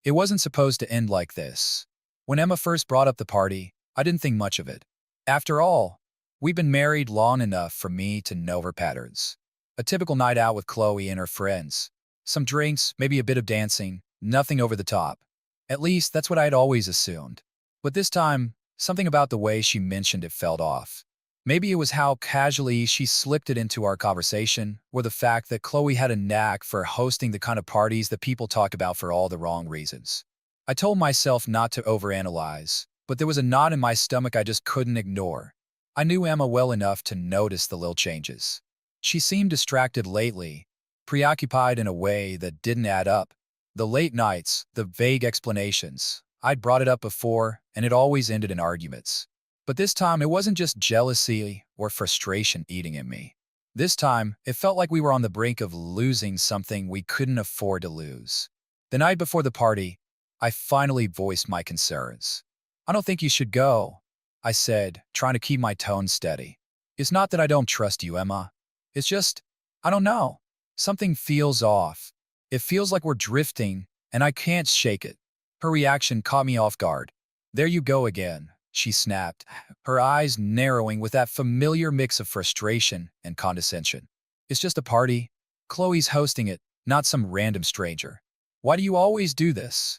It wasn't supposed to end like this. When Emma first brought up the party, I didn't think much of it. After all, we've been married long enough for me to know her patterns. A typical night out with Chloe and her friends. Some drinks, maybe a bit of dancing, nothing over the top. At least that's what I had always assumed. But this time, something about the way she mentioned it felt off. Maybe it was how casually she slipped it into our conversation, or the fact that Chloe had a knack for hosting the kind of parties that people talk about for all the wrong reasons. I told myself not to overanalyze, but there was a knot in my stomach I just couldn't ignore. I knew Emma well enough to notice the little changes. She seemed distracted lately, preoccupied in a way that didn't add up. The late nights, the vague explanations. I'd brought it up before, and it always ended in arguments. But this time, it wasn't just jealousy or frustration eating at me. This time, it felt like we were on the brink of losing something we couldn't afford to lose. The night before the party, I finally voiced my concerns. "I don't think you should go," I said, trying to keep my tone steady. "It's not that I don't trust you, Emma. It's just, I don't know. Something feels off. It feels like we're drifting, and I can't shake it." Her reaction caught me off guard. "There you go again," she snapped, her eyes narrowing with that familiar mix of frustration and condescension. "It's just a party. Chloe's hosting it, not some random stranger. Why do you always do this?"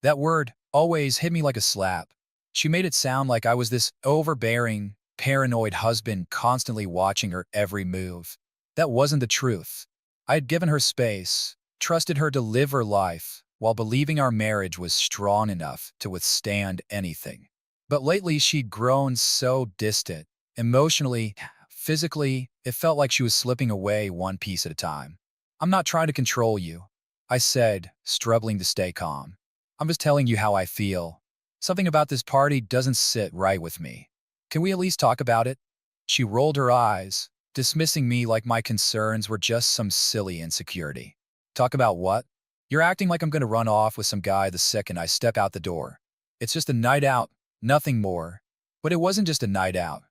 That word, always, hit me like a slap. She made it sound like I was this overbearing, paranoid husband constantly watching her every move. That wasn't the truth. I had given her space, trusted her to live her life, while believing our marriage was strong enough to withstand anything. But lately she'd grown so distant. Emotionally, physically, it felt like she was slipping away one piece at a time. "I'm not trying to control you," I said, struggling to stay calm. "I'm just telling you how I feel. Something about this party doesn't sit right with me. Can we at least talk about it?" She rolled her eyes, dismissing me like my concerns were just some silly insecurity. "Talk about what? You're acting like I'm going to run off with some guy the second I step out the door. It's just a night out. Nothing more." But it wasn't just a night out.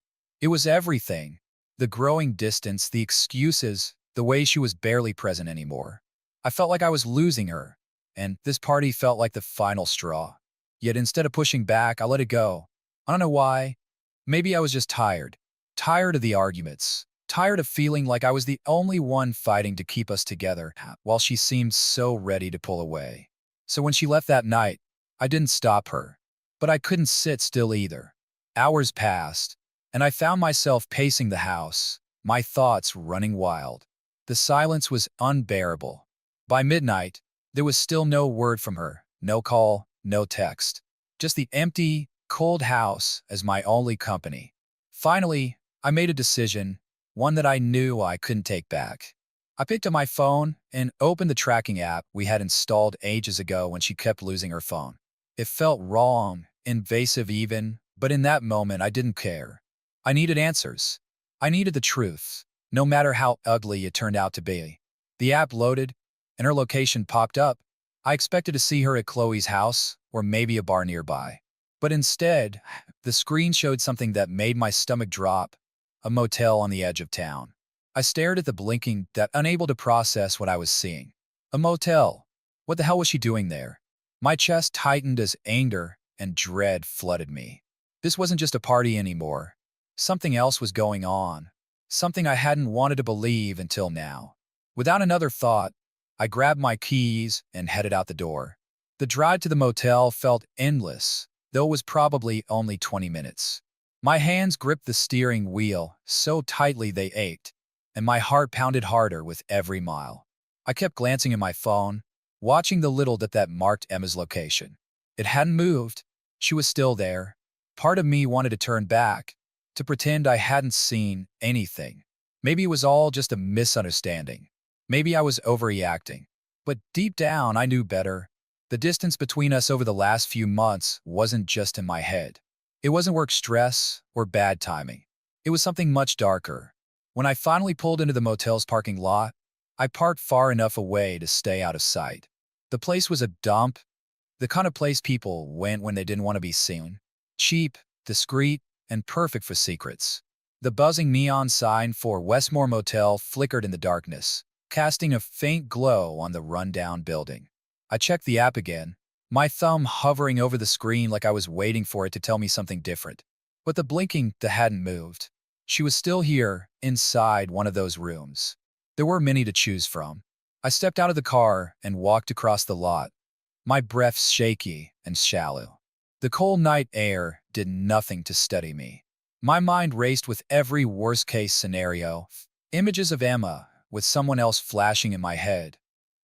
It was everything. The growing distance, the excuses, the way she was barely present anymore. I felt like I was losing her, and this party felt like the final straw. Yet instead of pushing back, I let it go. I don't know why. Maybe I was just tired. Tired of the arguments. Tired of feeling like I was the only one fighting to keep us together, while she seemed so ready to pull away. So when she left that night, I didn't stop her. But I couldn't sit still either. Hours passed, and I found myself pacing the house, my thoughts running wild. The silence was unbearable. By midnight, there was still no word from her, no call, no text. Just the empty, cold house as my only company. Finally, I made a decision, one that I knew I couldn't take back. I picked up my phone and opened the tracking app we had installed ages ago when she kept losing her phone. It felt wrong, invasive even, but in that moment I didn't care. I needed answers. I needed the truth, no matter how ugly it turned out to be. The app loaded, and her location popped up. I expected to see her at Chloe's house, or maybe a bar nearby. But instead, the screen showed something that made my stomach drop, a motel on the edge of town. I stared at the blinking, unable to process what I was seeing. A motel. What the hell was she doing there? My chest tightened as anger and dread flooded me. This wasn't just a party anymore. Something else was going on. Something I hadn't wanted to believe until now. Without another thought, I grabbed my keys and headed out the door. The drive to the motel felt endless, though it was probably only 20 minutes. My hands gripped the steering wheel so tightly they ached, and my heart pounded harder with every mile. I kept glancing at my phone, watching the little dot that marked Emma's location. It hadn't moved. She was still there. Part of me wanted to turn back, to pretend I hadn't seen anything. Maybe it was all just a misunderstanding. Maybe I was overreacting. But deep down, I knew better. The distance between us over the last few months wasn't just in my head. It wasn't work stress or bad timing. It was something much darker. When I finally pulled into the motel's parking lot, I parked far enough away to stay out of sight. The place was a dump, the kind of place people went when they didn't want to be seen. Cheap, discreet, and perfect for secrets. The buzzing neon sign for Westmore Motel flickered in the darkness, casting a faint glow on the rundown building. I checked the app again, my thumb hovering over the screen like I was waiting for it to tell me something different. But the blinking that hadn't moved. She was still here, inside one of those rooms. There were many to choose from. I stepped out of the car and walked across the lot, my breath shaky and shallow. The cold night air did nothing to steady me. My mind raced with every worst-case scenario, images of Emma with someone else flashing in my head,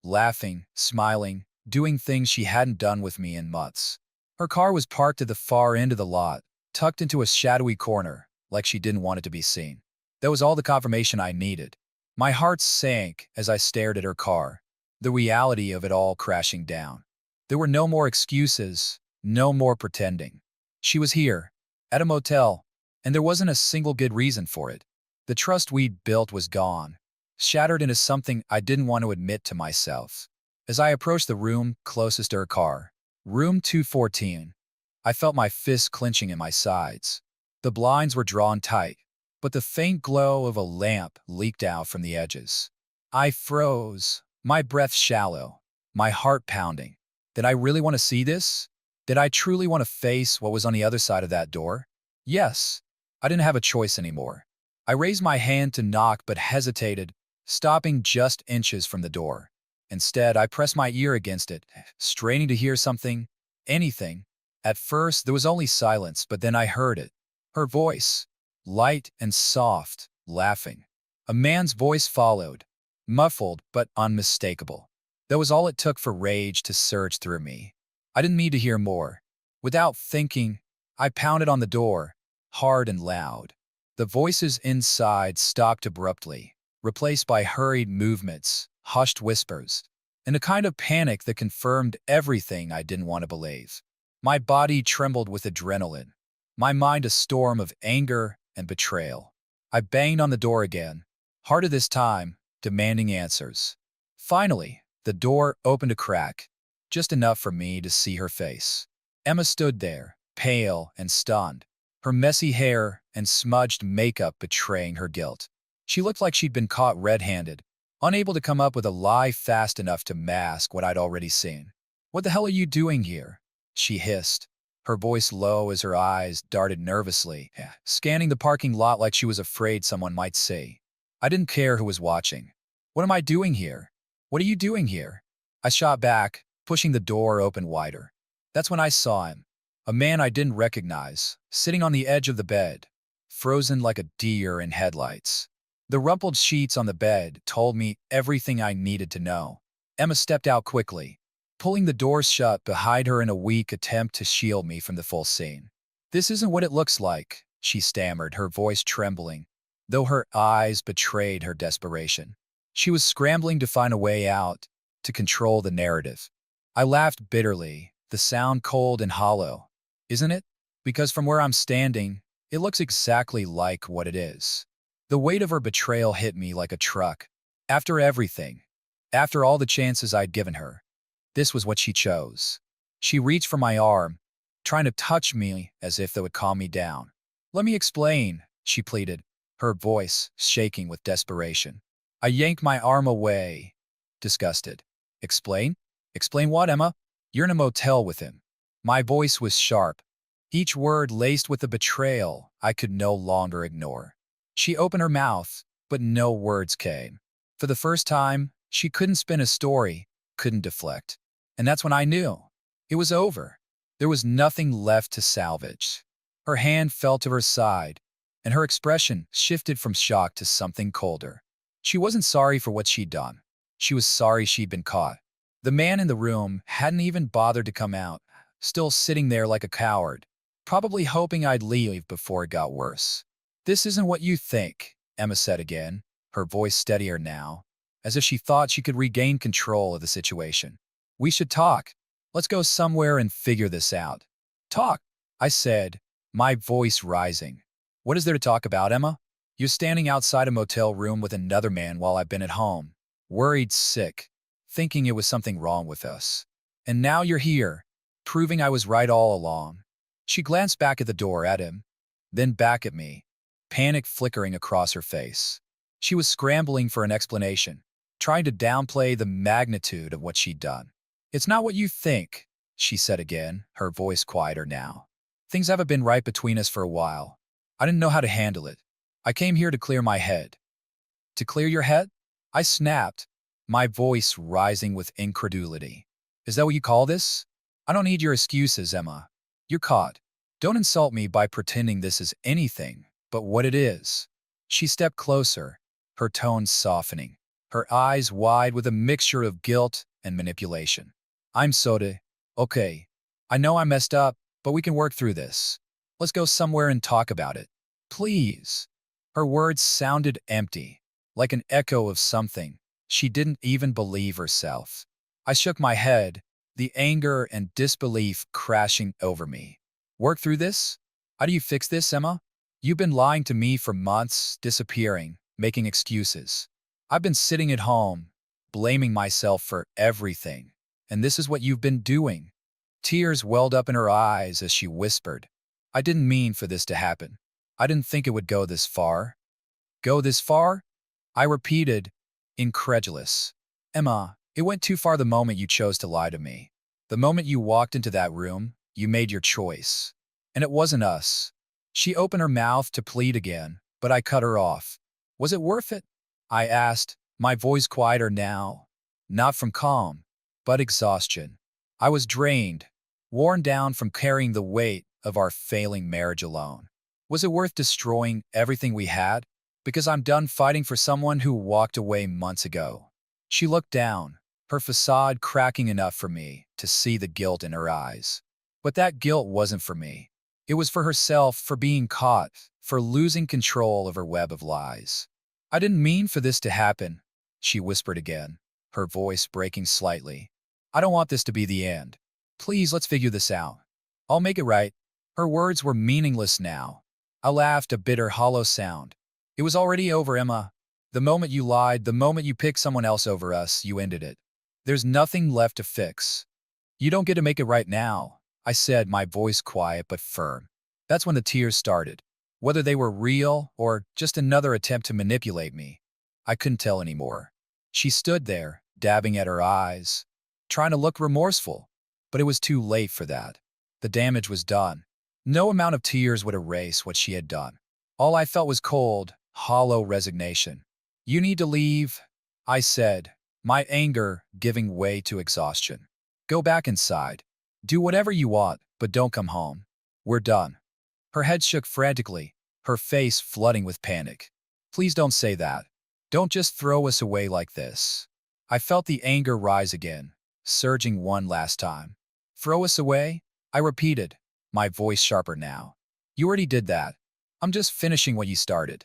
laughing, smiling, doing things she hadn't done with me in months. Her car was parked at the far end of the lot, tucked into a shadowy corner, like she didn't want it to be seen. That was all the confirmation I needed. My heart sank as I stared at her car, the reality of it all crashing down. There were no more excuses, no more pretending. She was here, at a motel, and there wasn't a single good reason for it. The trust we'd built was gone, shattered into something I didn't want to admit to myself. As I approached the room closest to her car, room 214, I felt my fists clenching in my sides. The blinds were drawn tight, but the faint glow of a lamp leaked out from the edges. I froze, my breath shallow, my heart pounding. Did I really want to see this? Did I truly want to face what was on the other side of that door? Yes. I didn't have a choice anymore. I raised my hand to knock but hesitated, stopping just inches from the door. Instead, I pressed my ear against it, straining to hear something, anything. At first, there was only silence, but then I heard it. Her voice, light and soft, laughing. A man's voice followed, muffled but unmistakable. That was all it took for rage to surge through me. I didn't need to hear more. Without thinking, I pounded on the door, hard and loud. The voices inside stopped abruptly, replaced by hurried movements, hushed whispers, and a kind of panic that confirmed everything I didn't want to believe. My body trembled with adrenaline, my mind a storm of anger and betrayal. I banged on the door again, harder this time, demanding answers. Finally, the door opened a crack, just enough for me to see her face. Emma stood there, pale and stunned, her messy hair and smudged makeup betraying her guilt. She looked like she'd been caught red-handed, unable to come up with a lie fast enough to mask what I'd already seen. "What the hell are you doing here?" she hissed, her voice low as her eyes darted nervously, scanning the parking lot like she was afraid someone might see. I didn't care who was watching. "What am I doing here? What are you doing here?" I shot back, pushing the door open wider. That's when I saw him, a man I didn't recognize, sitting on the edge of the bed, frozen like a deer in headlights. The rumpled sheets on the bed told me everything I needed to know. Emma stepped out quickly, pulling the doors shut behind her in a weak attempt to shield me from the full scene. "This isn't what it looks like," she stammered, her voice trembling, though her eyes betrayed her desperation. She was scrambling to find a way out, to control the narrative. I laughed bitterly, the sound cold and hollow. "Isn't it? Because from where I'm standing, it looks exactly like what it is." The weight of her betrayal hit me like a truck. After everything, after all the chances I'd given her, this was what she chose. She reached for my arm, trying to touch me as if that would calm me down. "Let me explain," she pleaded, her voice shaking with desperation. I yanked my arm away, disgusted. "Explain? Explain what, Emma? You're in a motel with him." My voice was sharp, each word laced with a betrayal I could no longer ignore. She opened her mouth, but no words came. For the first time, she couldn't spin a story, couldn't deflect. And that's when I knew. It was over. There was nothing left to salvage. Her hand fell to her side, and her expression shifted from shock to something colder. She wasn't sorry for what she'd done. She was sorry she'd been caught. The man in the room hadn't even bothered to come out, still sitting there like a coward, probably hoping I'd leave before it got worse. "This isn't what you think," Emma said again, her voice steadier now, as if she thought she could regain control of the situation. "We should talk. Let's go somewhere and figure this out." "Talk," I said, my voice rising. "What is there to talk about, Emma? You're standing outside a motel room with another man while I've been at home, worried sick, thinking it was something wrong with us. And now you're here, proving I was right all along." She glanced back at the door at him, then back at me, panic flickering across her face. She was scrambling for an explanation, trying to downplay the magnitude of what she'd done. "It's not what you think," she said again, her voice quieter now. Things haven't been right between us for a while. I didn't know how to handle it. I came here to clear my head. To clear your head? I snapped, my voice rising with incredulity. Is that what you call this? I don't need your excuses, Emma. You're caught. Don't insult me by pretending this is anything but what it is. She stepped closer, her tone softening, her eyes wide with a mixture of guilt and manipulation. I'm Soda. Okay. I know I messed up, but we can work through this. Let's go somewhere and talk about it. Please. Her words sounded empty, like an echo of something she didn't even believe herself. I shook my head, the anger and disbelief crashing over me. Work through this? How do you fix this, Emma? You've been lying to me for months, disappearing, making excuses. I've been sitting at home, blaming myself for everything. And this is what you've been doing. Tears welled up in her eyes as she whispered, I didn't mean for this to happen. I didn't think it would go this far. Go this far? I repeated, incredulous. Emma, it went too far the moment you chose to lie to me. The moment you walked into that room, you made your choice. And it wasn't us. She opened her mouth to plead again, but I cut her off. Was it worth it? I asked, my voice quieter now. Not from calm, but exhaustion. I was drained, worn down from carrying the weight of our failing marriage alone. Was it worth destroying everything we had? Because I'm done fighting for someone who walked away months ago. She looked down, her facade cracking enough for me to see the guilt in her eyes. But that guilt wasn't for me. It was for herself, for being caught, for losing control of her web of lies. I didn't mean for this to happen, she whispered again, her voice breaking slightly. I don't want this to be the end. Please, let's figure this out. I'll make it right. Her words were meaningless now. I laughed, a bitter, hollow sound. It was already over, Emma. The moment you lied, the moment you picked someone else over us, you ended it. There's nothing left to fix. You don't get to make it right now, I said, my voice quiet but firm. That's when the tears started. Whether they were real or just another attempt to manipulate me, I couldn't tell anymore. She stood there, dabbing at her eyes, trying to look remorseful, but it was too late for that. The damage was done. No amount of tears would erase what she had done. All I felt was cold, hollow resignation. You need to leave, I said, my anger giving way to exhaustion. Go back inside. Do whatever you want, but don't come home. We're done. Her head shook frantically, her face flooding with panic. Please don't say that. Don't just throw us away like this. I felt the anger rise again, surging one last time. Throw us away? I repeated, my voice sharper now. You already did that. I'm just finishing what you started.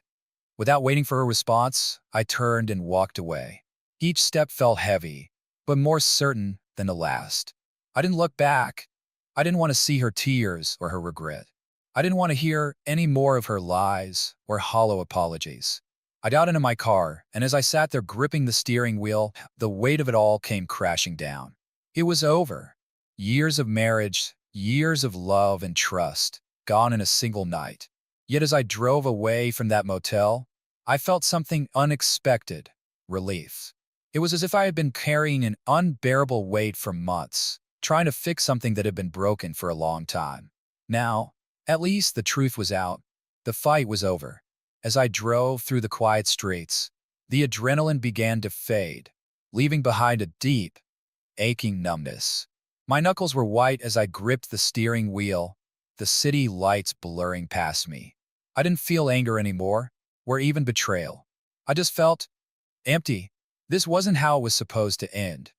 Without waiting for her response, I turned and walked away. Each step felt heavy, but more certain than the last. I didn't look back. I didn't want to see her tears or her regret. I didn't want to hear any more of her lies or hollow apologies. I got into my car, and as I sat there gripping the steering wheel, the weight of it all came crashing down. It was over. Years of marriage, years of love and trust, gone in a single night. Yet as I drove away from that motel, I felt something unexpected, relief. It was as if I had been carrying an unbearable weight for months, trying to fix something that had been broken for a long time. Now, at least the truth was out. The fight was over. As I drove through the quiet streets, the adrenaline began to fade, leaving behind a deep, aching numbness. My knuckles were white as I gripped the steering wheel, the city lights blurring past me. I didn't feel anger anymore, or even betrayal. I just felt empty. This wasn't how it was supposed to end.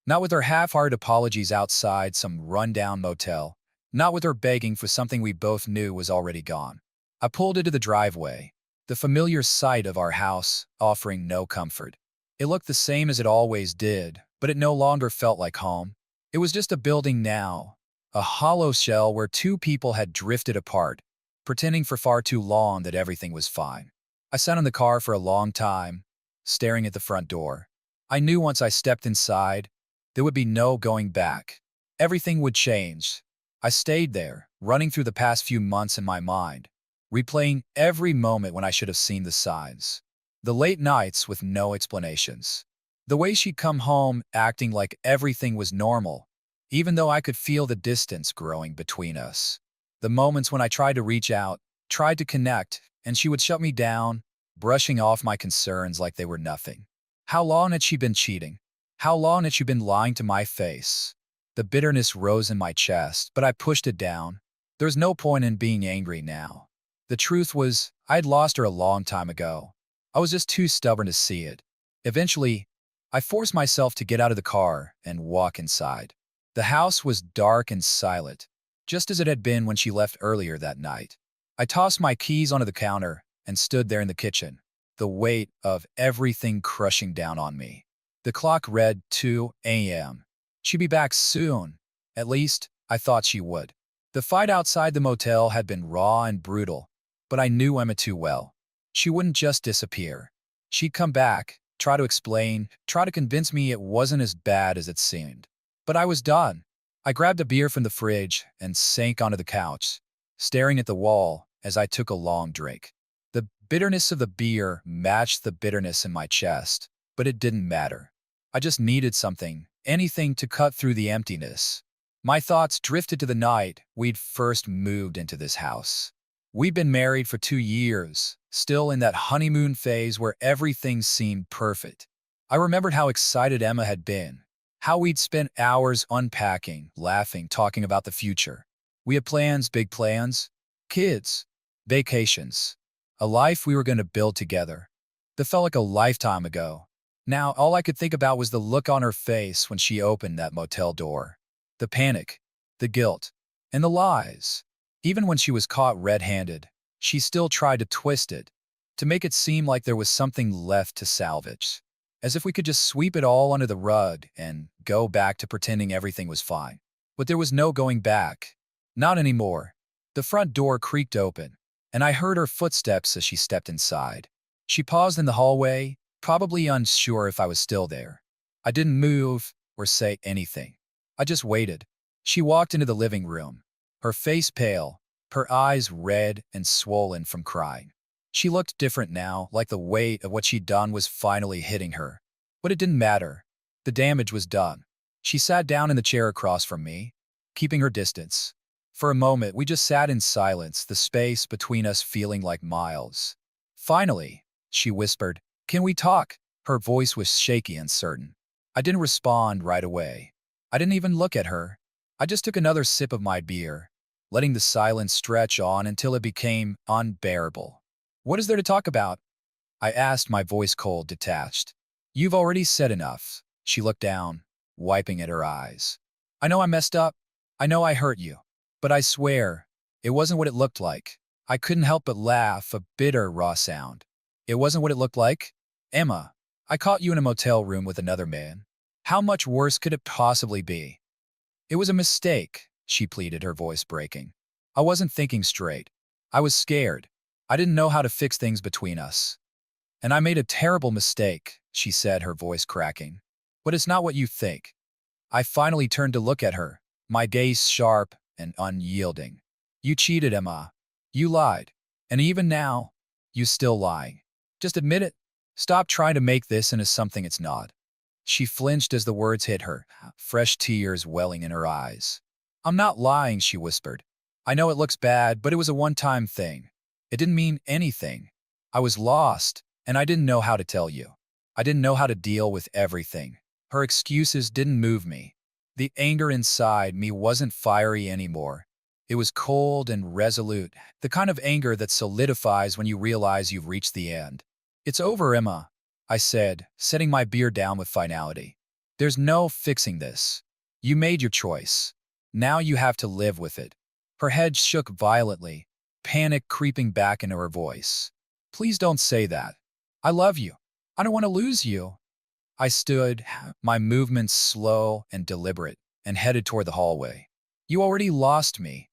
Not with her half-hearted apologies outside some rundown motel, not with her begging for something we both knew was already gone. I pulled into the driveway, the familiar sight of our house offering no comfort. It looked the same as it always did, but it no longer felt like home. It was just a building now, a hollow shell where two people had drifted apart, pretending for far too long that everything was fine. I sat in the car for a long time, staring at the front door. I knew once I stepped inside, there would be no going back. Everything would change. I stayed there, running through the past few months in my mind, replaying every moment when I should have seen the signs. The late nights with no explanations. The way she'd come home acting like everything was normal, even though I could feel the distance growing between us. The moments when I tried to reach out, tried to connect, and she would shut me down, brushing off my concerns like they were nothing. How long had she been cheating? How long had she been lying to my face? The bitterness rose in my chest, but I pushed it down. There was no point in being angry now. The truth was, I had lost her a long time ago. I was just too stubborn to see it. Eventually, I forced myself to get out of the car and walk inside. The house was dark and silent, just as it had been when she left earlier that night. I tossed my keys onto the counter and stood there in the kitchen, the weight of everything crushing down on me. The clock read 2 a.m. She'd be back soon. At least, I thought she would. The fight outside the motel had been raw and brutal, but I knew Emma too well. She wouldn't just disappear. She'd come back, try to explain, try to convince me it wasn't as bad as it seemed. But I was done. I grabbed a beer from the fridge and sank onto the couch, staring at the wall as I took a long drink. The bitterness of the beer matched the bitterness in my chest, but it didn't matter. I just needed something, anything to cut through the emptiness. My thoughts drifted to the night we'd first moved into this house. We'd been married for 2 years, still in that honeymoon phase where everything seemed perfect. I remembered how excited Emma had been, how we'd spent hours unpacking, laughing, talking about the future. We had plans, big plans, kids, vacations, a life we were going to build together. That felt like a lifetime ago. Now, all I could think about was the look on her face when she opened that motel door. The panic, the guilt, and the lies. Even when she was caught red-handed, she still tried to twist it, to make it seem like there was something left to salvage. As if we could just sweep it all under the rug and go back to pretending everything was fine. But there was no going back. Not anymore. The front door creaked open, and I heard her footsteps as she stepped inside. She paused in the hallway, probably unsure if I was still there. I didn't move or say anything. I just waited. She walked into the living room, her face pale, her eyes red and swollen from crying. She looked different now, like the weight of what she'd done was finally hitting her. But it didn't matter. The damage was done. She sat down in the chair across from me, keeping her distance. For a moment, we just sat in silence, the space between us feeling like miles. Finally, she whispered, "Can we talk?" Her voice was shaky and certain. I didn't respond right away. I didn't even look at her. I just took another sip of my beer, letting the silence stretch on until it became unbearable. "What is there to talk about?" I asked, my voice cold, detached. "You've already said enough." She looked down, wiping at her eyes. "I know I messed up. I know I hurt you. But I swear, it wasn't what it looked like." I couldn't help but laugh, a bitter, raw sound. "It wasn't what it looked like? Emma, I caught you in a motel room with another man. How much worse could it possibly be?" "It was a mistake," she pleaded, her voice breaking. "I wasn't thinking straight. I was scared. I didn't know how to fix things between us. And I made a terrible mistake," she said, her voice cracking. "But it's not what you think." I finally turned to look at her, my gaze sharp and unyielding. "You cheated, Emma. You lied. And even now, you still lying. Just admit it. Stop trying to make this into something it's not." She flinched as the words hit her, fresh tears welling in her eyes. "I'm not lying," she whispered. "I know it looks bad, but it was a one-time thing. It didn't mean anything. I was lost, and I didn't know how to tell you. I didn't know how to deal with everything." Her excuses didn't move me. The anger inside me wasn't fiery anymore. It was cold and resolute, the kind of anger that solidifies when you realize you've reached the end. "It's over, Emma," I said, setting my beer down with finality. "There's no fixing this. You made your choice. Now you have to live with it." Her head shook violently, panic creeping back into her voice. "Please don't say that. I love you. I don't want to lose you." I stood, my movements slow and deliberate, and headed toward the hallway. "You already lost me,"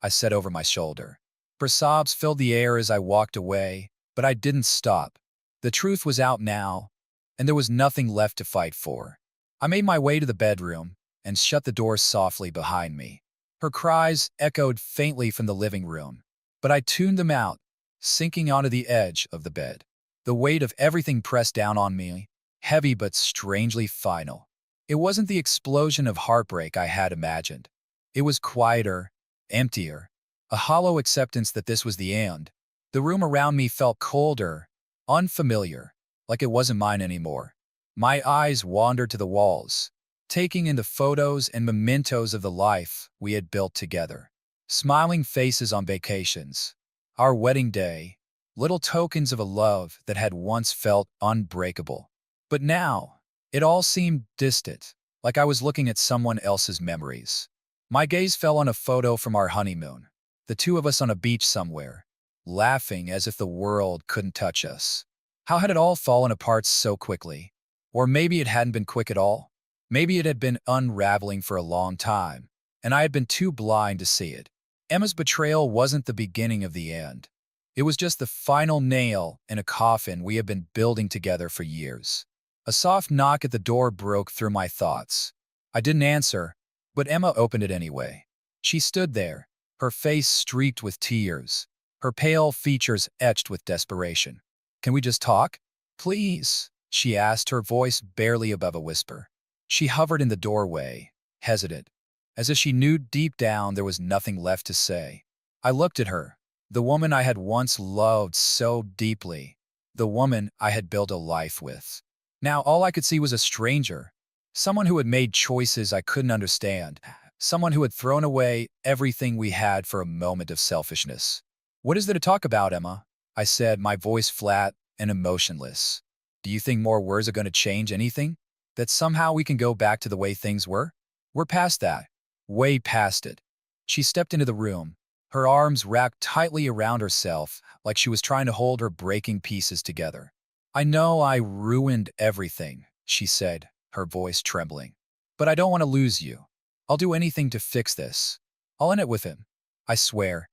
I said over my shoulder. Her sobs filled the air as I walked away, but I didn't stop. The truth was out now, and there was nothing left to fight for. I made my way to the bedroom and shut the door softly behind me. Her cries echoed faintly from the living room, but I tuned them out, sinking onto the edge of the bed. The weight of everything pressed down on me, heavy but strangely final. It wasn't the explosion of heartbreak I had imagined. It was quieter, emptier, a hollow acceptance that this was the end. The room around me felt colder, unfamiliar, like it wasn't mine anymore. My eyes wandered to the walls, taking in the photos and mementos of the life we had built together. Smiling faces on vacations, our wedding day, little tokens of a love that had once felt unbreakable. But now, it all seemed distant, like I was looking at someone else's memories. My gaze fell on a photo from our honeymoon, the two of us on a beach somewhere, laughing as if the world couldn't touch us. How had it all fallen apart so quickly? Or maybe it hadn't been quick at all. Maybe it had been unraveling for a long time, and I had been too blind to see it. Emma's betrayal wasn't the beginning of the end. It was just the final nail in a coffin we had been building together for years. A soft knock at the door broke through my thoughts. I didn't answer, but Emma opened it anyway. She stood there, her face streaked with tears, her pale features etched with desperation. "Can we just talk? Please?" she asked, her voice barely above a whisper. She hovered in the doorway, hesitant, as if she knew deep down there was nothing left to say. I looked at her, the woman I had once loved so deeply, the woman I had built a life with. Now all I could see was a stranger, someone who had made choices I couldn't understand, someone who had thrown away everything we had for a moment of selfishness. "What is there to talk about, Emma?" I said, my voice flat and emotionless. "Do you think more words are going to change anything? That somehow we can go back to the way things were? We're past that. Way past it." She stepped into the room, her arms wrapped tightly around herself like she was trying to hold her breaking pieces together. "I know I ruined everything," she said, her voice trembling. "But I don't want to lose you. I'll do anything to fix this. I'll end it with him. I swear."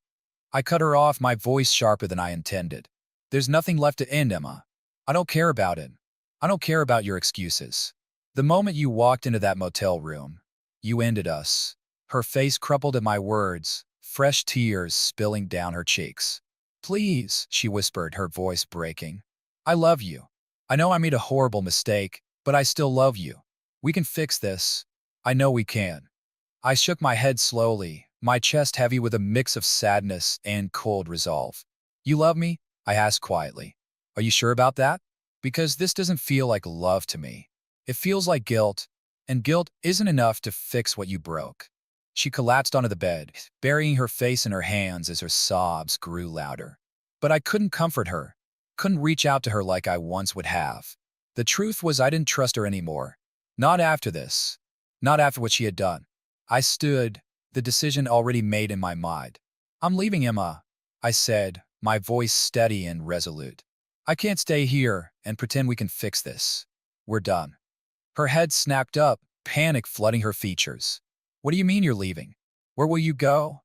I cut her off, my voice sharper than I intended. "There's nothing left to end, Emma. I don't care about him. I don't care about your excuses. The moment you walked into that motel room, you ended us." Her face crumpled at my words, fresh tears spilling down her cheeks. "Please," she whispered, her voice breaking. "I love you. I know I made a horrible mistake, but I still love you. We can fix this. I know we can." I shook my head slowly, my chest heavy with a mix of sadness and cold resolve. "You love me?" I asked quietly. "Are you sure about that? Because this doesn't feel like love to me. It feels like guilt, and guilt isn't enough to fix what you broke." She collapsed onto the bed, burying her face in her hands as her sobs grew louder. But I couldn't comfort her, couldn't reach out to her like I once would have. The truth was I didn't trust her anymore. Not after this. Not after what she had done. I stood, the decision already made in my mind. "I'm leaving, Emma," I said, my voice steady and resolute. "I can't stay here and pretend we can fix this. We're done." Her head snapped up, panic flooding her features. "What do you mean you're leaving? Where will you go?"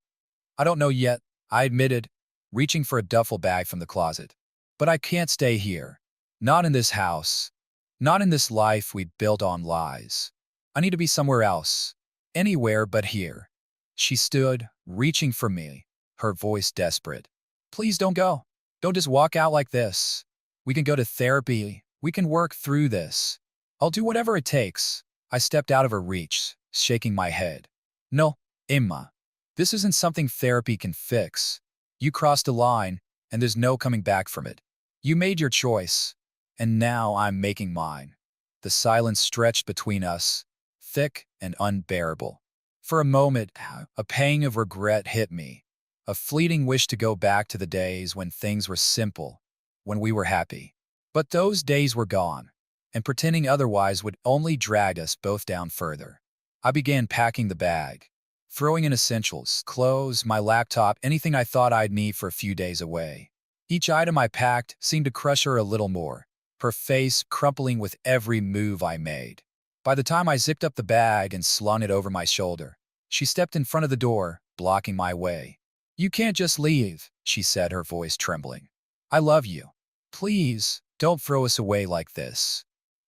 "I don't know yet," I admitted, reaching for a duffel bag from the closet. "But I can't stay here. Not in this house. Not in this life we built on lies. I need to be somewhere else. Anywhere but here." She stood, reaching for me, her voice desperate. "Please don't go. Don't just walk out like this. We can go to therapy. We can work through this. I'll do whatever it takes." I stepped out of her reach, shaking my head. "No, Emma. This isn't something therapy can fix. You crossed a line, and there's no coming back from it. You made your choice, and now I'm making mine." The silence stretched between us, thick and unbearable. For a moment, a pang of regret hit me, a fleeting wish to go back to the days when things were simple, when we were happy. But those days were gone, and pretending otherwise would only drag us both down further. I began packing the bag, throwing in essentials, clothes, my laptop, anything I thought I'd need for a few days away. Each item I packed seemed to crush her a little more, her face crumpling with every move I made. By the time I zipped up the bag and slung it over my shoulder, she stepped in front of the door, blocking my way. "You can't just leave," she said, her voice trembling. "I love you. Please, don't throw us away like this."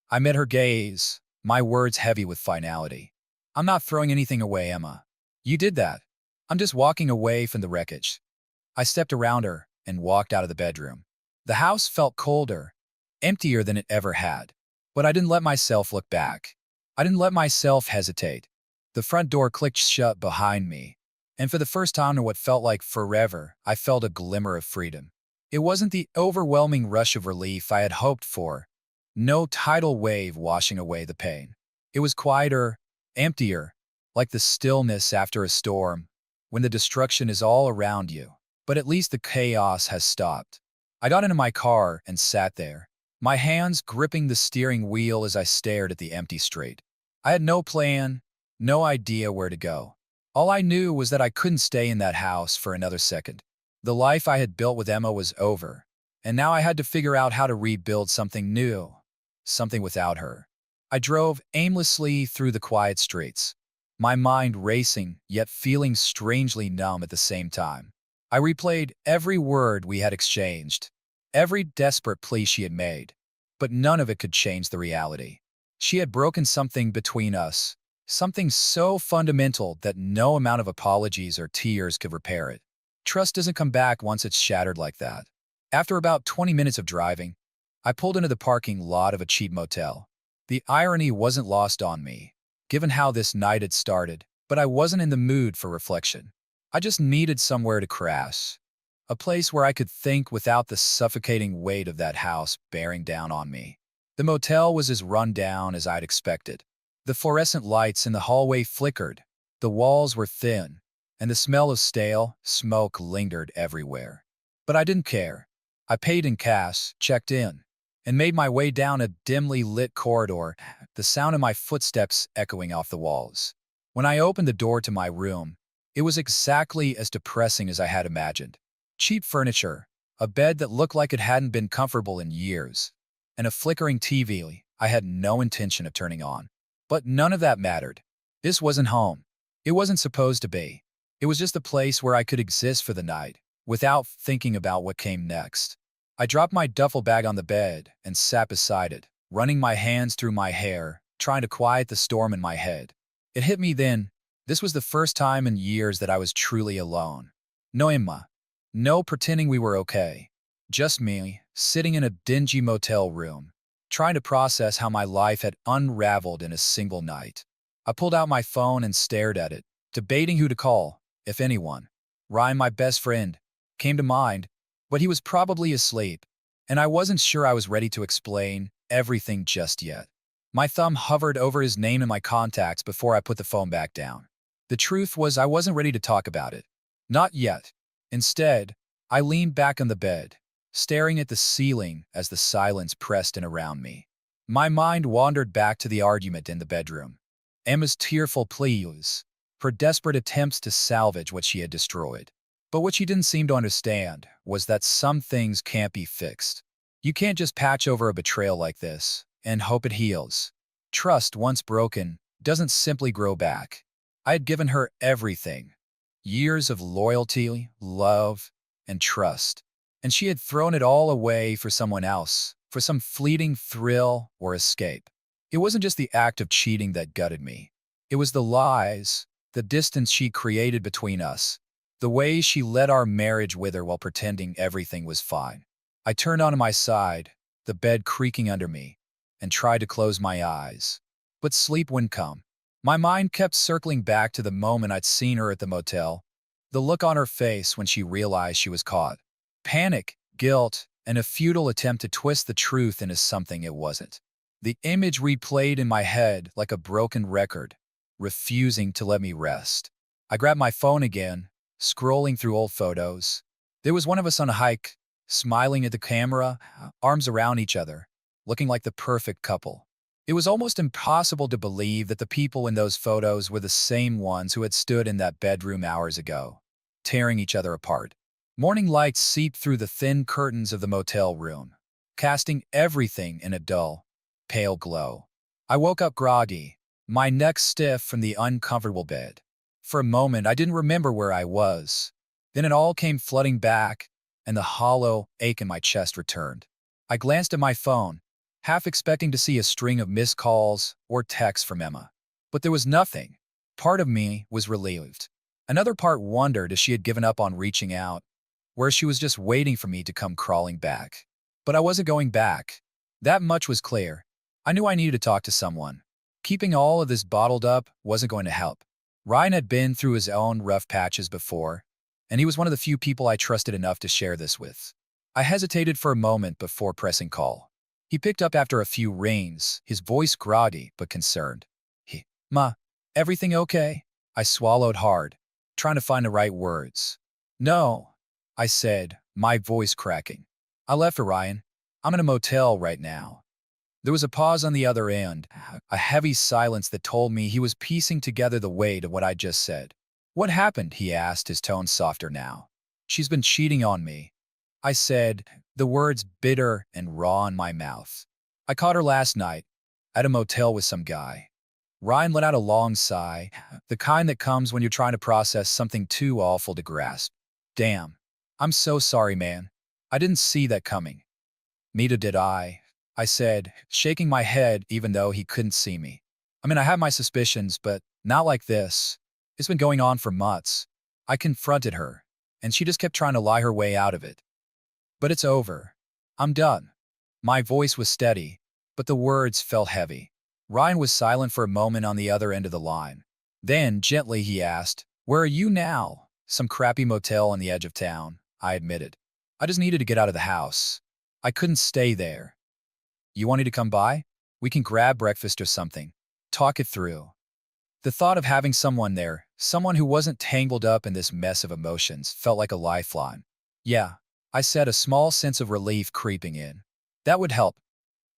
I met her gaze, my words heavy with finality. "I'm not throwing anything away, Emma. You did that. I'm just walking away from the wreckage." I stepped around her and walked out of the bedroom. The house felt colder, emptier than it ever had. But I didn't let myself look back. I didn't let myself hesitate. The front door clicked shut behind me, and for the first time in what felt like forever, I felt a glimmer of freedom. It wasn't the overwhelming rush of relief I had hoped for, no tidal wave washing away the pain. It was quieter, emptier, like the stillness after a storm, when the destruction is all around you. But at least the chaos has stopped. I got into my car and sat there, my hands gripping the steering wheel as I stared at the empty street. I had no plan, no idea where to go. All I knew was that I couldn't stay in that house for another second. The life I had built with Emma was over, and now I had to figure out how to rebuild something new, something without her. I drove aimlessly through the quiet streets, my mind racing, yet feeling strangely numb at the same time. I replayed every word we had exchanged, every desperate plea she had made, but none of it could change the reality. She had broken something between us, something so fundamental that no amount of apologies or tears could repair it. Trust doesn't come back once it's shattered like that. After about 20 minutes of driving, I pulled into the parking lot of a cheap motel. The irony wasn't lost on me, given how this night had started, but I wasn't in the mood for reflection. I just needed somewhere to crash, a place where I could think without the suffocating weight of that house bearing down on me. The motel was as run down as I'd expected. The fluorescent lights in the hallway flickered, the walls were thin, and the smell of stale smoke lingered everywhere. But I didn't care. I paid in cash, checked in, and made my way down a dimly lit corridor, the sound of my footsteps echoing off the walls. When I opened the door to my room, it was exactly as depressing as I had imagined. Cheap furniture, a bed that looked like it hadn't been comfortable in years, and a flickering TV I had no intention of turning on. But none of that mattered. This wasn't home. It wasn't supposed to be. It was just a place where I could exist for the night, without thinking about what came next. I dropped my duffel bag on the bed and sat beside it, running my hands through my hair, trying to quiet the storm in my head. It hit me then. This was the first time in years that I was truly alone. No Emma. No pretending we were okay. Just me, sitting in a dingy motel room, trying to process how my life had unraveled in a single night. I pulled out my phone and stared at it, debating who to call, if anyone. Ryan, my best friend, came to mind, but he was probably asleep, and I wasn't sure I was ready to explain everything just yet. My thumb hovered over his name in my contacts before I put the phone back down. The truth was I wasn't ready to talk about it. Not yet. Instead, I leaned back on the bed, staring at the ceiling as the silence pressed in around me. My mind wandered back to the argument in the bedroom. Emma's tearful pleas, her desperate attempts to salvage what she had destroyed. But what she didn't seem to understand was that some things can't be fixed. You can't just patch over a betrayal like this and hope it heals. Trust, once broken, doesn't simply grow back. I had given her everything. Years of loyalty, love, and trust. And she had thrown it all away for someone else, for some fleeting thrill or escape. It wasn't just the act of cheating that gutted me. It was the lies, the distance she created between us, the way she let our marriage wither while pretending everything was fine. I turned onto my side, the bed creaking under me, and tried to close my eyes. But sleep wouldn't come. My mind kept circling back to the moment I'd seen her at the motel, the look on her face when she realized she was caught. Panic, guilt, and a futile attempt to twist the truth into something it wasn't. The image replayed in my head like a broken record, refusing to let me rest. I grabbed my phone again, scrolling through old photos. There was one of us on a hike, smiling at the camera, arms around each other, looking like the perfect couple. It was almost impossible to believe that the people in those photos were the same ones who had stood in that bedroom hours ago, tearing each other apart. Morning light seeped through the thin curtains of the motel room, casting everything in a dull, pale glow. I woke up groggy, my neck stiff from the uncomfortable bed. For a moment, I didn't remember where I was. Then it all came flooding back, and the hollow ache in my chest returned. I glanced at my phone, half expecting to see a string of missed calls or texts from Emma. But there was nothing. Part of me was relieved. Another part wondered if she had given up on reaching out, where she was just waiting for me to come crawling back. But I wasn't going back. That much was clear. I knew I needed to talk to someone. Keeping all of this bottled up wasn't going to help. Ryan had been through his own rough patches before, and he was one of the few people I trusted enough to share this with. I hesitated for a moment before pressing call. He picked up after a few rings, his voice groggy but concerned. Ma, everything okay? I swallowed hard, trying to find the right words. No, I said, my voice cracking. I left for Ryan. I'm in a motel right now. There was a pause on the other end, a heavy silence that told me he was piecing together the weight of what I just said. What happened? He asked, his tone softer now. She's been cheating on me. I said, the words bitter and raw in my mouth. I caught her last night, at a motel with some guy. Ryan let out a long sigh, the kind that comes when you're trying to process something too awful to grasp. Damn. I'm so sorry, man. I didn't see that coming. Neither did I said, shaking my head even though he couldn't see me. I mean, I have my suspicions, but not like this. It's been going on for months. I confronted her, and she just kept trying to lie her way out of it. But it's over. I'm done. My voice was steady, but the words felt heavy. Ryan was silent for a moment on the other end of the line. Then, gently, he asked, "Where are you now?" "Some crappy motel on the edge of town," I admitted. "I just needed to get out of the house. I couldn't stay there." "You wanted to come by? We can grab breakfast or something. Talk it through." The thought of having someone there, someone who wasn't tangled up in this mess of emotions, felt like a lifeline. "Yeah," I said, a small sense of relief creeping in. "That would help."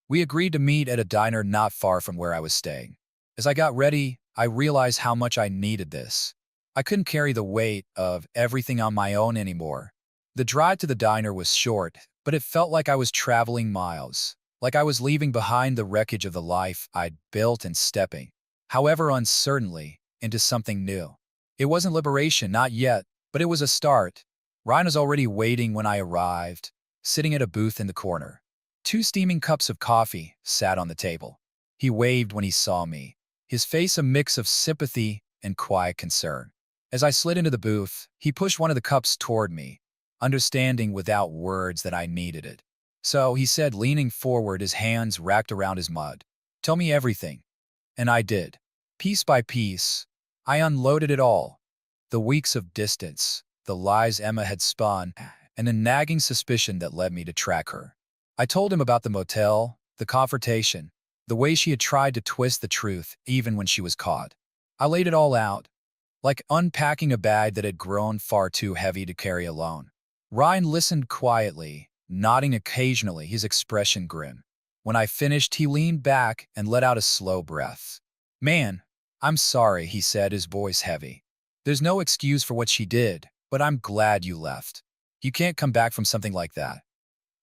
We agreed to meet at a diner not far from where I was staying. As I got ready, I realized how much I needed this. I couldn't carry the weight of everything on my own anymore. The drive to the diner was short, but it felt like I was traveling miles. Like I was leaving behind the wreckage of the life I'd built and stepping, however uncertainly, into something new. It wasn't liberation, not yet, but it was a start. Ryan was already waiting when I arrived, sitting at a booth in the corner. 2 steaming cups of coffee sat on the table. He waved when he saw me, his face a mix of sympathy and quiet concern. As I slid into the booth, he pushed one of the cups toward me, understanding without words that I needed it. "So," he said, leaning forward, his hands wrapped around his mug, "tell me everything." And I did. Piece by piece, I unloaded it all. The weeks of distance, the lies Emma had spun, and the nagging suspicion that led me to track her. I told him about the motel, the confrontation, the way she had tried to twist the truth even when she was caught. I laid it all out, like unpacking a bag that had grown far too heavy to carry alone. Ryan listened quietly, nodding occasionally, his expression grim. When I finished, he leaned back and let out a slow breath. "Man, I'm sorry," he said, his voice heavy. "There's no excuse for what she did, but I'm glad you left. You can't come back from something like that."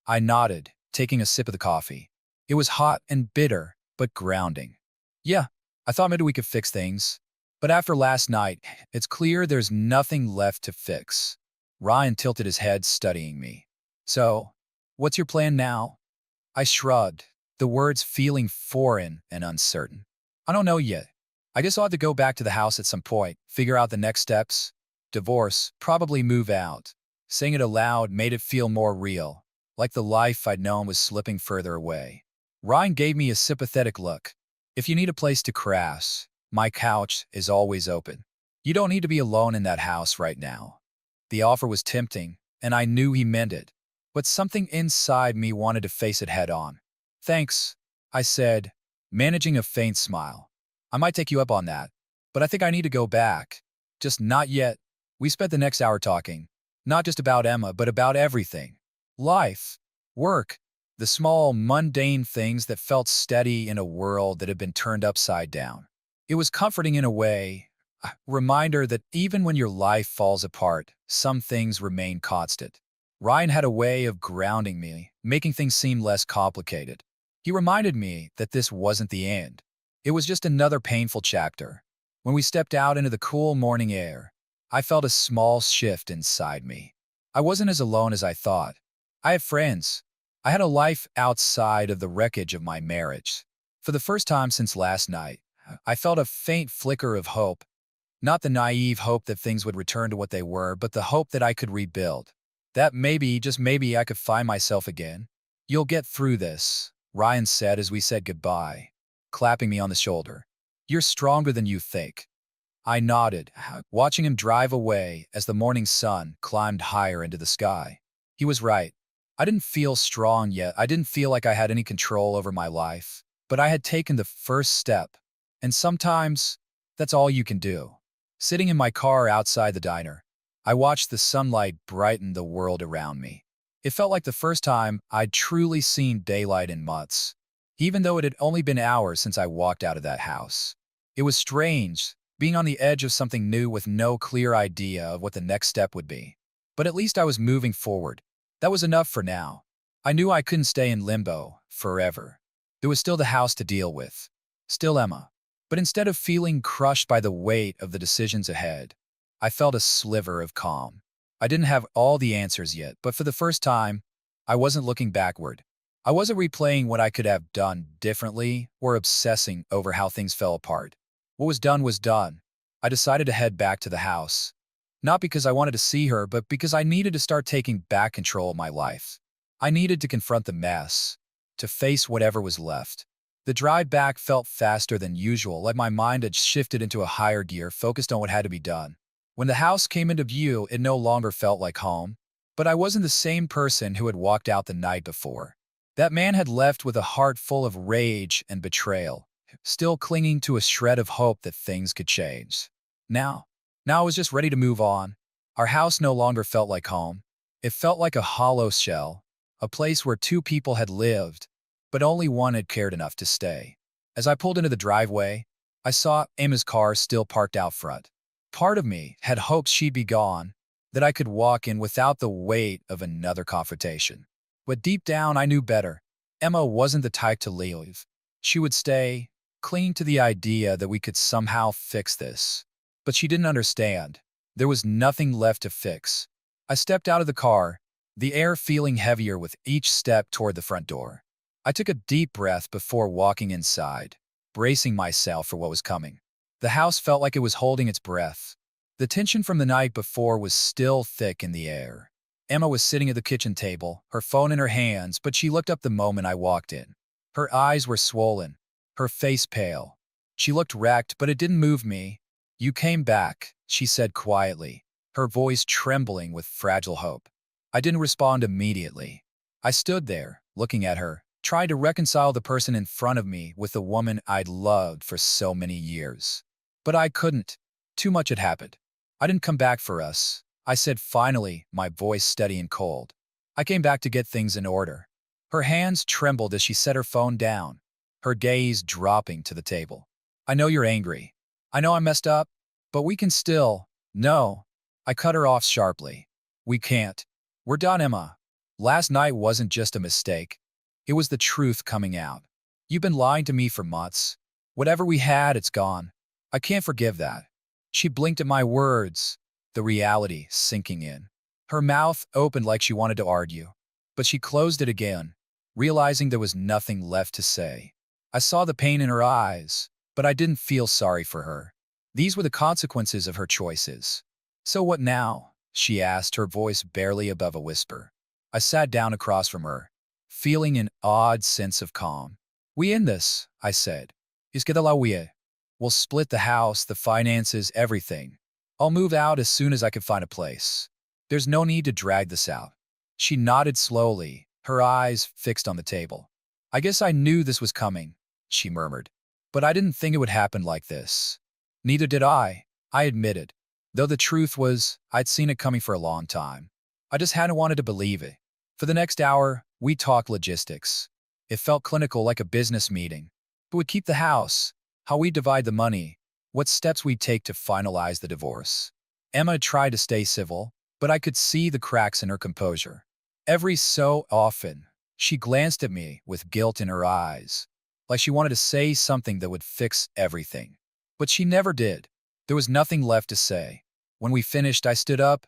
I nodded, taking a sip of the coffee. It was hot and bitter, but grounding. "Yeah, I thought maybe we could fix things. But after last night, it's clear there's nothing left to fix." Ryan tilted his head, studying me. "So, what's your plan now?" I shrugged, the words feeling foreign and uncertain. "I don't know yet. I guess I'll have to go back to the house at some point, figure out the next steps. Divorce, probably move out." Saying it aloud made it feel more real, like the life I'd known was slipping further away. Ryan gave me a sympathetic look. "If you need a place to crash, my couch is always open. You don't need to be alone in that house right now." The offer was tempting, and I knew he meant it. But something inside me wanted to face it head on. "Thanks," I said, managing a faint smile. "I might take you up on that, but I think I need to go back. Just not yet." We spent the next hour talking, not just about Emma, but about everything. Life, work, the small, mundane things that felt steady in a world that had been turned upside down. It was comforting in a way, a reminder that even when your life falls apart, some things remain constant. Ryan had a way of grounding me, making things seem less complicated. He reminded me that this wasn't the end. It was just another painful chapter. When we stepped out into the cool morning air, I felt a small shift inside me. I wasn't as alone as I thought. I had friends. I had a life outside of the wreckage of my marriage. For the first time since last night, I felt a faint flicker of hope. Not the naive hope that things would return to what they were, but the hope that I could rebuild. That maybe, just maybe, I could find myself again. "You'll get through this," Ryan said as we said goodbye, clapping me on the shoulder. You're stronger than you think. I nodded, watching him drive away as the morning sun climbed higher into the sky. He was right. I didn't feel strong yet. I didn't feel like I had any control over my life. But I had taken the first step. And sometimes, that's all you can do. Sitting in my car outside the diner, I watched the sunlight brighten the world around me. It felt like the first time I'd truly seen daylight in months, even though it had only been hours since I walked out of that house. It was strange, being on the edge of something new with no clear idea of what the next step would be. But at least I was moving forward. That was enough for now. I knew I couldn't stay in limbo forever. There was still the house to deal with. Still Emma. But instead of feeling crushed by the weight of the decisions ahead, I felt a sliver of calm. I didn't have all the answers yet, but for the first time, I wasn't looking backward. I wasn't replaying what I could have done differently or obsessing over how things fell apart. What was done was done. I decided to head back to the house. Not because I wanted to see her, but because I needed to start taking back control of my life. I needed to confront the mess, to face whatever was left. The drive back felt faster than usual, like my mind had shifted into a higher gear, focused on what had to be done. When the house came into view, it no longer felt like home. But I wasn't the same person who had walked out the night before. That man had left with a heart full of rage and betrayal, still clinging to a shred of hope that things could change. Now I was just ready to move on. Our house no longer felt like home. It felt like a hollow shell, a place where two people had lived, but only one had cared enough to stay. As I pulled into the driveway, I saw Emma's car still parked out front. Part of me had hoped she'd be gone, that I could walk in without the weight of another confrontation. But deep down, I knew better. Emma wasn't the type to leave. She would stay, clinging to the idea that we could somehow fix this. But she didn't understand. There was nothing left to fix. I stepped out of the car, the air feeling heavier with each step toward the front door. I took a deep breath before walking inside, bracing myself for what was coming. The house felt like it was holding its breath. The tension from the night before was still thick in the air. Emma was sitting at the kitchen table, her phone in her hands, but she looked up the moment I walked in. Her eyes were swollen, her face pale. She looked wrecked, but it didn't move me. "You came back," she said quietly, her voice trembling with fragile hope. I didn't respond immediately. I stood there, looking at her, tried to reconcile the person in front of me with the woman I'd loved for so many years. But I couldn't. Too much had happened. "I didn't come back for us," I said finally, my voice steady and cold. "I came back to get things in order." Her hands trembled as she set her phone down, her gaze dropping to the table. "I know you're angry. I know I messed up, but we can still—" "No." I cut her off sharply. "We can't. We're done, Emma. Last night wasn't just a mistake. It was the truth coming out. You've been lying to me for months. Whatever we had, it's gone. I can't forgive that." She blinked at my words, the reality sinking in. Her mouth opened like she wanted to argue, but she closed it again, realizing there was nothing left to say. I saw the pain in her eyes, but I didn't feel sorry for her. These were the consequences of her choices. "So what now?" she asked, her voice barely above a whisper. I sat down across from her, feeling an odd sense of calm. "We end this," I said. "Es queda la huella. We'll split the house, the finances, everything. I'll move out as soon as I can find a place. There's no need to drag this out." She nodded slowly, her eyes fixed on the table. "I guess I knew this was coming," she murmured. "But I didn't think it would happen like this." "Neither did I admitted. Though the truth was, I'd seen it coming for a long time. I just hadn't wanted to believe it. For the next hour, we talked logistics. It felt clinical, like a business meeting. Who would keep the house? How we'd divide the money? What steps we'd take to finalize the divorce? Emma tried to stay civil, but I could see the cracks in her composure. Every so often, she glanced at me with guilt in her eyes, like she wanted to say something that would fix everything. But she never did. There was nothing left to say. When we finished, I stood up,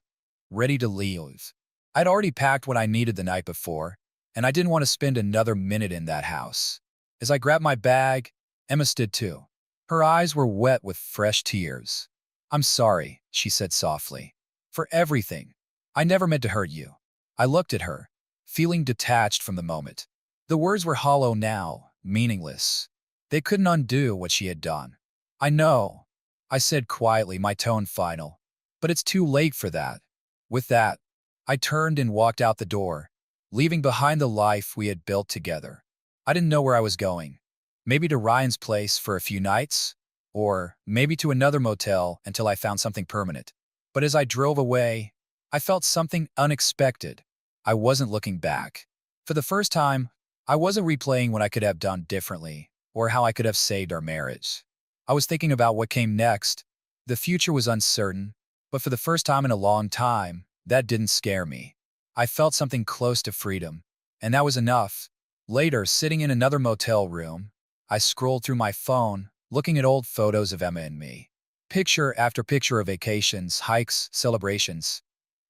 ready to leave. I'd already packed what I needed the night before, and I didn't want to spend another minute in that house. As I grabbed my bag, Emma stood too. Her eyes were wet with fresh tears. "I'm sorry," she said softly, "for everything. I never meant to hurt you." I looked at her, feeling detached from the moment. The words were hollow now, meaningless. They couldn't undo what she had done. I know, I said quietly, my tone final. But it's too late for that. With that, I turned and walked out the door, leaving behind the life we had built together. I didn't know where I was going. Maybe to Ryan's place for a few nights, or maybe to another motel until I found something permanent. But as I drove away, I felt something unexpected. I wasn't looking back. For the first time, I wasn't replaying what I could have done differently or how I could have saved our marriage. I was thinking about what came next. The future was uncertain, but for the first time in a long time, that didn't scare me. I felt something close to freedom, and that was enough. Later, sitting in another motel room, I scrolled through my phone, looking at old photos of Emma and me. Picture after picture of vacations, hikes, celebrations.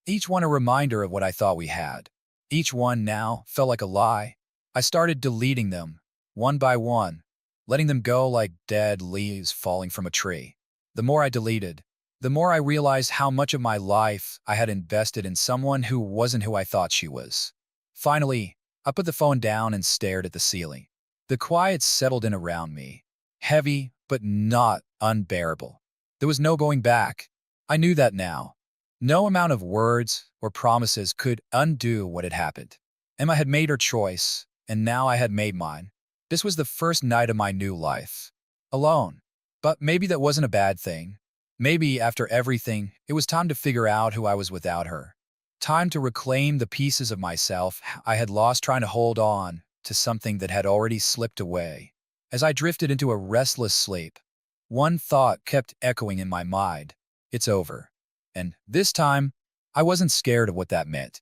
Each one a reminder of what I thought we had. Each one now felt like a lie. I started deleting them, one by one, letting them go like dead leaves falling from a tree. The more I deleted, the more I realized how much of my life I had invested in someone who wasn't who I thought she was. Finally, I put the phone down and stared at the ceiling. The quiet settled in around me, heavy but not unbearable. There was no going back. I knew that now. No amount of words or promises could undo what had happened. Emma had made her choice, and now I had made mine. This was the first night of my new life. Alone. But maybe that wasn't a bad thing. Maybe after everything, it was time to figure out who I was without her. Time to reclaim the pieces of myself I had lost trying to hold on to something that had already slipped away. As I drifted into a restless sleep, one thought kept echoing in my mind. It's over. And this time, I wasn't scared of what that meant.